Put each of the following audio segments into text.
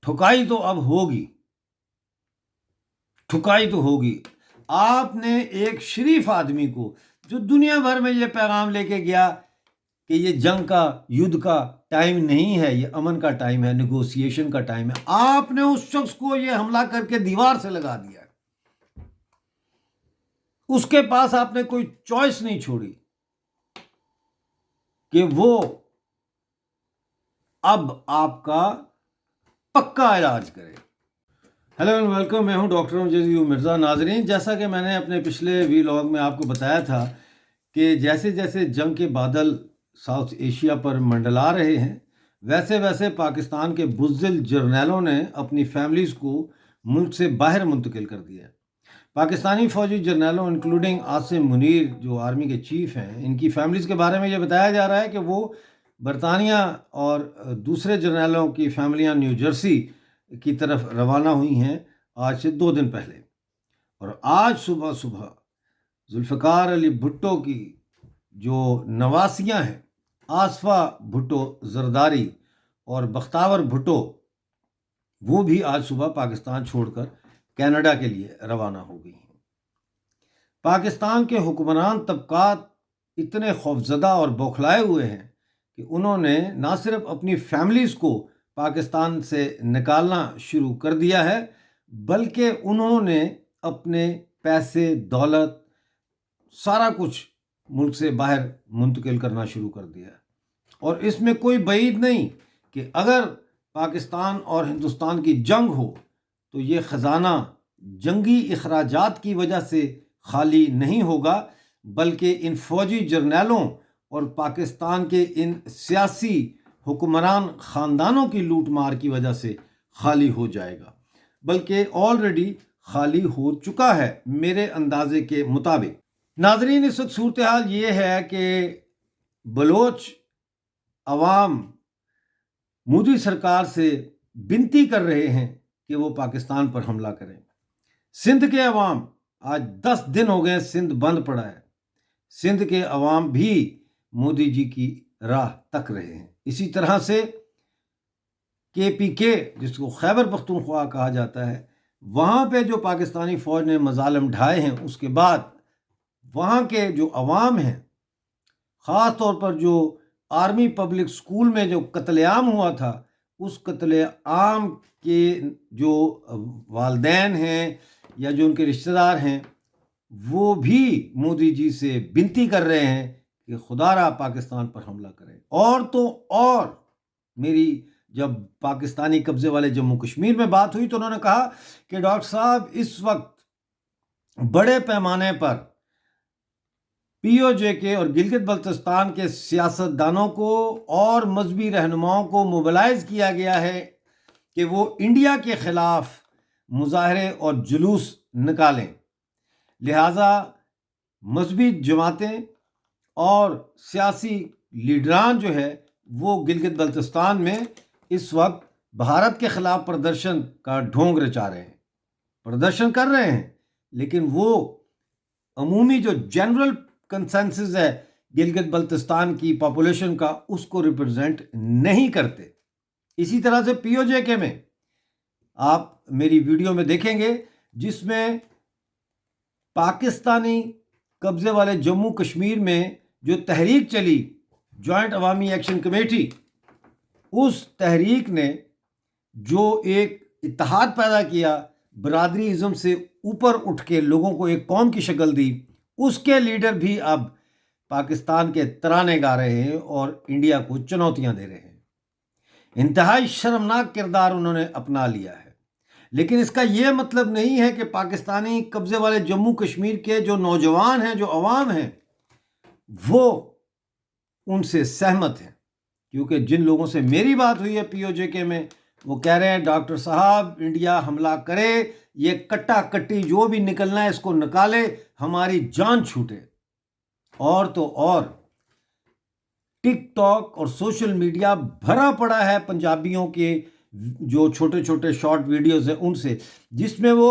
ٹھکائی تو اب ہوگی، ٹھکائی تو ہوگی۔ آپ نے ایک شریف آدمی کو جو دنیا بھر میں یہ پیغام لے کے گیا کہ یہ جنگ کا، یدھ کا ٹائم نہیں ہے، یہ امن کا ٹائم ہے، نیگوسیشن کا ٹائم ہے، آپ نے اس شخص کو یہ حملہ کر کے دیوار سے لگا دیا ہے۔ اس کے پاس آپ نے کوئی چوائس نہیں چھوڑی کہ وہ اب آپ کا پکا علاج کرے۔ ہیلو اینڈ ویلکم، میں ہوں ڈاکٹر امجد مرزا۔ ناظرین، جیسا کہ میں نے اپنے پچھلے ویلاگ میں آپ کو بتایا تھا کہ جیسے جیسے جنگ کے بادل ساؤتھ ایشیا پر منڈلا رہے ہیں، ویسے ویسے پاکستان کے بزدل جرنیلوں نے اپنی فیملیز کو ملک سے باہر منتقل کر دیا ہے۔ پاکستانی فوجی جرنیلوں انکلوڈنگ عاصم منیر جو آرمی کے چیف ہیں، ان کی فیملیز کے بارے میں یہ بتایا جا رہا ہے کہ وہ برطانیہ اور دوسرے جرنیلوں کی فیملیاں نیو جرسی کی طرف روانہ ہوئی ہیں آج سے 2 دن پہلے، اور آج صبح ذوالفقار علی بھٹو کی جو نواسیاں ہیں، آصفہ بھٹو زرداری اور بختاور بھٹو، وہ بھی آج صبح پاکستان چھوڑ کر کینیڈا کے لیے روانہ ہو گئی ہیں۔ پاکستان کے حکمران طبقات اتنے خوفزدہ اور بوکھلائے ہوئے ہیں کہ انہوں نے نہ صرف اپنی فیملیز کو پاکستان سے نکالنا شروع کر دیا ہے، بلکہ انہوں نے اپنے پیسے، دولت، سارا کچھ ملک سے باہر منتقل کرنا شروع کر دیا ہے۔ اور اس میں کوئی بعید نہیں کہ اگر پاکستان اور ہندوستان کی جنگ ہو تو یہ خزانہ جنگی اخراجات کی وجہ سے خالی نہیں ہوگا، بلکہ ان فوجی جرنیلوں اور پاکستان کے ان سیاسی حکمران خاندانوں کی لوٹ مار کی وجہ سے خالی ہو جائے گا، بلکہ آلریڈی خالی ہو چکا ہے میرے اندازے کے مطابق۔ ناظرین، اس وقت صورتحال یہ ہے کہ بلوچ عوام مودی سرکار سے بنتی کر رہے ہیں کہ وہ پاکستان پر حملہ کریں۔ سندھ کے عوام، آج 10 دن ہو گئے سندھ بند پڑا ہے، سندھ کے عوام بھی مودی جی کی راہ تک رہے ہیں۔ اسی طرح سے KPK، جس کو خیبر پختونخوا کہا جاتا ہے، وہاں پہ جو پاکستانی فوج نے مظالم ڈھائے ہیں، اس کے بعد وہاں کے جو عوام ہیں، خاص طور پر جو آرمی پبلک سکول میں جو قتل عام ہوا تھا، اس قتل عام کے جو والدین ہیں یا جو ان کے رشتہ دار ہیں، وہ بھی مودی جی سے بنتی کر رہے ہیں کہ خدا را پاکستان پر حملہ کریں۔ اور تو اور میری جب پاکستانی قبضے والے جموں کشمیر میں بات ہوئی تو انہوں نے کہا کہ ڈاکٹر صاحب، اس وقت بڑے پیمانے پر POJ کے اور گلگت بلتستان کے سیاست دانوں کو اور مذہبی رہنماؤں کو موبلائز کیا گیا ہے کہ وہ انڈیا کے خلاف مظاہرے اور جلوس نکالیں، لہٰذا مذہبی جماعتیں اور سیاسی لیڈران جو ہے وہ گلگت بلتستان میں اس وقت بھارت کے خلاف پردرشن کا ڈھونگ رچا رہے ہیں، پردرشن کر رہے ہیں، لیکن وہ عمومی جو جنرل کنسنسس ہے گلگت بلتستان کی پاپولیشن کا، اس کو ریپرزینٹ نہیں کرتے۔ اسی طرح سے POJ کے میں آپ میری ویڈیو میں دیکھیں گے جس میں پاکستانی قبضے والے جموں کشمیر میں جو تحریک چلی، جوائنٹ عوامی ایکشن کمیٹی، اس تحریک نے جو ایک اتحاد پیدا کیا، برادری ازم سے اوپر اٹھ کے لوگوں کو ایک قوم کی شکل دی، اس کے لیڈر بھی اب پاکستان کے ترانے گا رہے ہیں اور انڈیا کو چنوتیاں دے رہے ہیں۔ انتہائی شرمناک کردار انہوں نے اپنا لیا ہے، لیکن اس کا یہ مطلب نہیں ہے کہ پاکستانی قبضے والے جموں کشمیر کے جو نوجوان ہیں، جو عوام ہیں، وہ ان سے سہمت ہیں، کیونکہ جن لوگوں سے میری بات ہوئی ہے POJ کے میں، وہ کہہ رہے ہیں ڈاکٹر صاحب انڈیا حملہ کرے، یہ کٹا کٹی جو بھی نکلنا ہے اس کو نکالے، ہماری جان چھوٹے۔ اور تو اور ٹک ٹاک اور سوشل میڈیا بھرا پڑا ہے پنجابیوں کے جو چھوٹے چھوٹے شارٹ ویڈیوز ہیں ان سے، جس میں وہ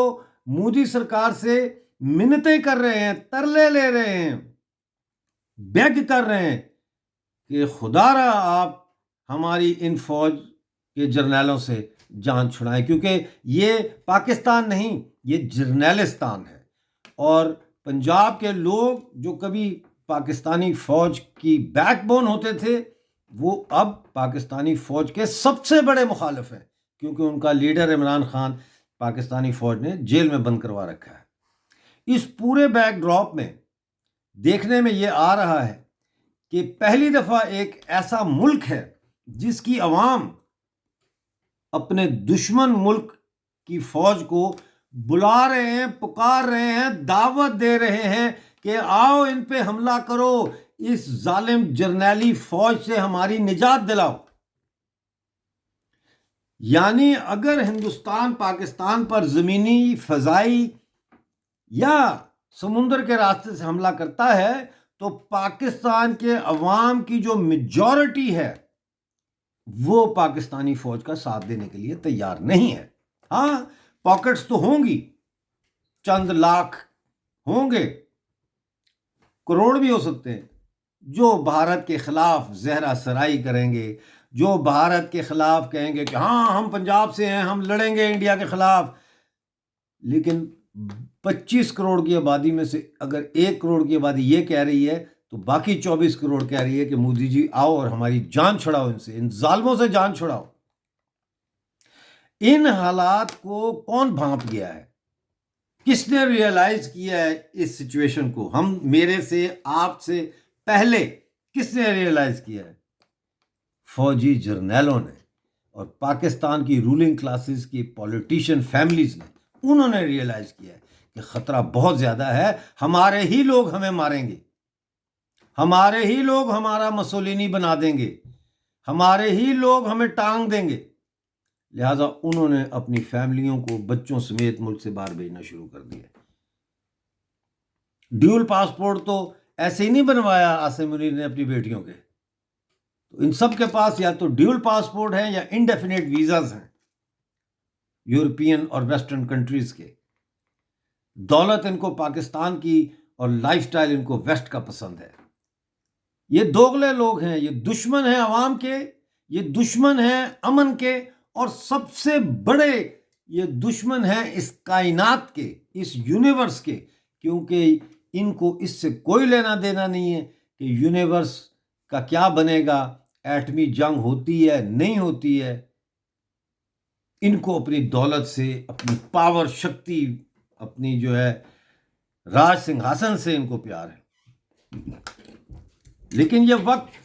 مودی سرکار سے منتیں کر رہے ہیں، ترلے لے رہے ہیں، بیگ کر رہے ہیں کہ خدا را آپ ہماری ان فوج کے جرنیلوں سے جان چھڑائیں، کیونکہ یہ پاکستان نہیں، یہ جرنیلستان ہے۔ اور پنجاب کے لوگ جو کبھی پاکستانی فوج کی بیک بون ہوتے تھے، وہ اب پاکستانی فوج کے سب سے بڑے مخالف ہیں، کیونکہ ان کا لیڈر عمران خان پاکستانی فوج نے جیل میں بند کروا رکھا ہے۔ اس پورے بیک ڈراپ میں دیکھنے میں یہ آ رہا ہے کہ پہلی دفعہ ایک ایسا ملک ہے جس کی عوام اپنے دشمن ملک کی فوج کو بلا رہے ہیں، پکار رہے ہیں، دعوت دے رہے ہیں کہ آؤ ان پہ حملہ کرو، اس ظالم جرنیلی فوج سے ہماری نجات دلاؤ۔ یعنی اگر ہندوستان پاکستان پر زمینی، فضائی یا سمندر کے راستے سے حملہ کرتا ہے تو پاکستان کے عوام کی جو میجورٹی ہے وہ پاکستانی فوج کا ساتھ دینے کے لیے تیار نہیں ہے۔ ہاں، پاکٹس تو ہوں گی، چند لاکھ ہوں گے، کروڑ بھی ہو سکتے ہیں، جو بھارت کے خلاف زہرہ سرائی کریں گے، جو بھارت کے خلاف کہیں گے کہ ہاں ہم پنجاب سے ہیں، ہم لڑیں گے انڈیا کے خلاف۔ لیکن 25 کروڑ کی آبادی میں سے اگر 1 کروڑ کی آبادی یہ کہہ رہی ہے تو باقی 24 کروڑ کہہ رہی ہے کہ مودی جی آؤ اور ہماری جان چھڑاؤ، ان ظالموں سے جان چھڑاؤ۔ ان حالات کو کون بھانپ گیا ہے؟ کس نے ریئلائز کیا ہے اس سچویشن کو؟ میرے سے، آپ سے پہلے کس نے ریئلائز کیا ہے؟ فوجی جرنیلوں نے اور پاکستان کی رولنگ کلاسز کی پولیٹیشین فیملیز نے، انہوں نے ریئلائز کیا ہے کہ خطرہ بہت زیادہ ہے، ہمارے ہی لوگ ہمیں ماریں گے، ہمارے ہی لوگ ہمارا مسولینی بنا دیں گے، ہمارے ہی لوگ ہمیں ٹانگ دیں گے۔ لہٰذا انہوں نے اپنی فیملیوں کو بچوں سمیت ملک سے باہر بھیجنا شروع کر دیا۔ ڈیول پاسپورٹ تو ایسے ہی نہیں بنوایا عاصم منیر نے اپنی بیٹیوں کے، تو ان سب کے پاس یا تو ڈیول پاسپورٹ ہیں یا انڈیفینیٹ ویزاز ہیں، یورپین اور ویسٹرن کنٹریز کے۔ دولت ان کو پاکستان کی اور لائف سٹائل ان کو ویسٹ کا پسند ہے۔ یہ دوغلے لوگ ہیں، یہ دشمن ہیں عوام کے، یہ دشمن ہیں امن کے، اور سب سے بڑے یہ دشمن ہیں اس کائنات کے، اس یونیورس کے، کیونکہ ان کو اس سے کوئی لینا دینا نہیں ہے کہ یونیورس کا کیا بنے گا، ایٹمی جنگ ہوتی ہے نہیں ہوتی ہے۔ ان کو اپنی دولت سے، اپنی پاور، شکتی، اپنی جو ہے راج سنگھاسن سے ان کو پیار ہے۔ لیکن یہ وقت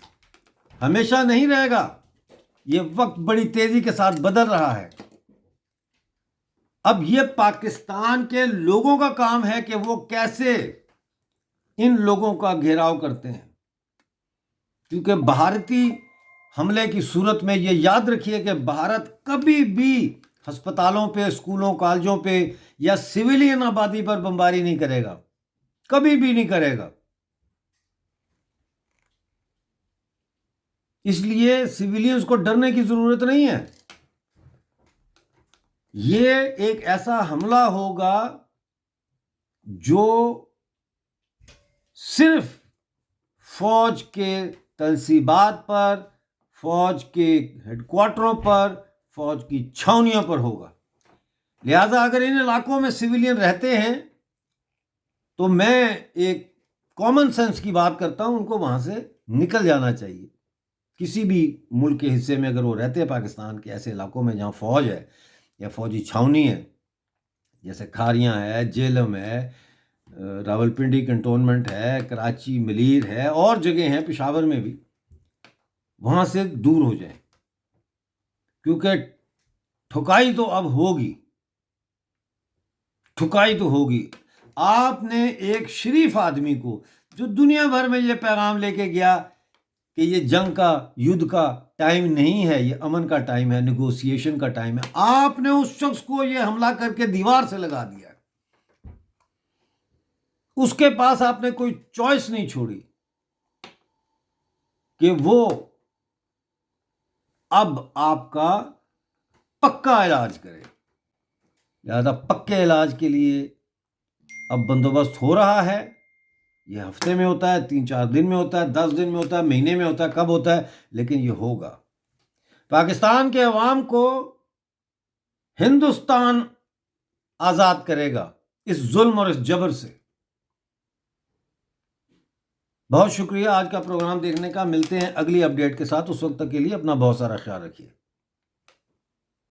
ہمیشہ نہیں رہے گا، یہ وقت بڑی تیزی کے ساتھ بدل رہا ہے۔ اب یہ پاکستان کے لوگوں کا کام ہے کہ وہ کیسے ان لوگوں کا گھیراؤ کرتے ہیں، کیونکہ بھارتی حملے کی صورت میں یہ یاد رکھیے کہ بھارت کبھی بھی ہسپتالوں پہ، اسکولوں، کالجوں پہ یا سویلین آبادی پر بمباری نہیں کرے گا، کبھی بھی نہیں کرے گا۔ اس لیے سویلینز کو ڈرنے کی ضرورت نہیں ہے۔ یہ ایک ایسا حملہ ہوگا جو صرف فوج کے تنصیبات پر، فوج کے ہیڈ کوارٹروں پر، فوج کی چھاؤنیوں پر ہوگا۔ لہذا اگر ان علاقوں میں سویلین رہتے ہیں تو میں ایک کامن سینس کی بات کرتا ہوں، ان کو وہاں سے نکل جانا چاہیے۔ کسی بھی ملک کے حصے میں اگر وہ رہتے ہیں، پاکستان کے ایسے علاقوں میں جہاں فوج ہے یا فوجی چھاونی ہے، جیسے کھاریاں ہے، جیلم ہے، راولپنڈی کنٹونمنٹ ہے، کراچی ملیر ہے، اور جگہ ہیں پشاور میں بھی، وہاں سے دور ہو جائیں، کیونکہ ٹھکائی تو اب ہوگی، ٹھکائی تو ہوگی۔ آپ نے ایک شریف آدمی کو جو دنیا بھر میں یہ پیغام لے کے گیا کہ یہ جنگ کا، یدھ کا ٹائم نہیں ہے، یہ امن کا ٹائم ہے، نیگوسیشن کا ٹائم ہے، آپ نے اس شخص کو یہ حملہ کر کے دیوار سے لگا دیا۔ اس کے پاس آپ نے کوئی چوائس نہیں چھوڑی کہ وہ اب آپ کا پکا علاج کرے۔ لہذا پکے علاج کے لیے اب بندوبست ہو رہا ہے۔ یہ ہفتے میں ہوتا ہے، 3-4 دن میں ہوتا ہے، 10 دن میں ہوتا ہے، مہینے میں ہوتا ہے، کب ہوتا ہے، لیکن یہ ہوگا۔ پاکستان کے عوام کو ہندوستان آزاد کرے گا اس ظلم اور اس جبر سے۔ بہت شکریہ آج کا پروگرام دیکھنے کا، ملتے ہیں اگلی اپڈیٹ کے ساتھ، اس وقت تک کے لیے اپنا بہت سارا خیال رکھیے۔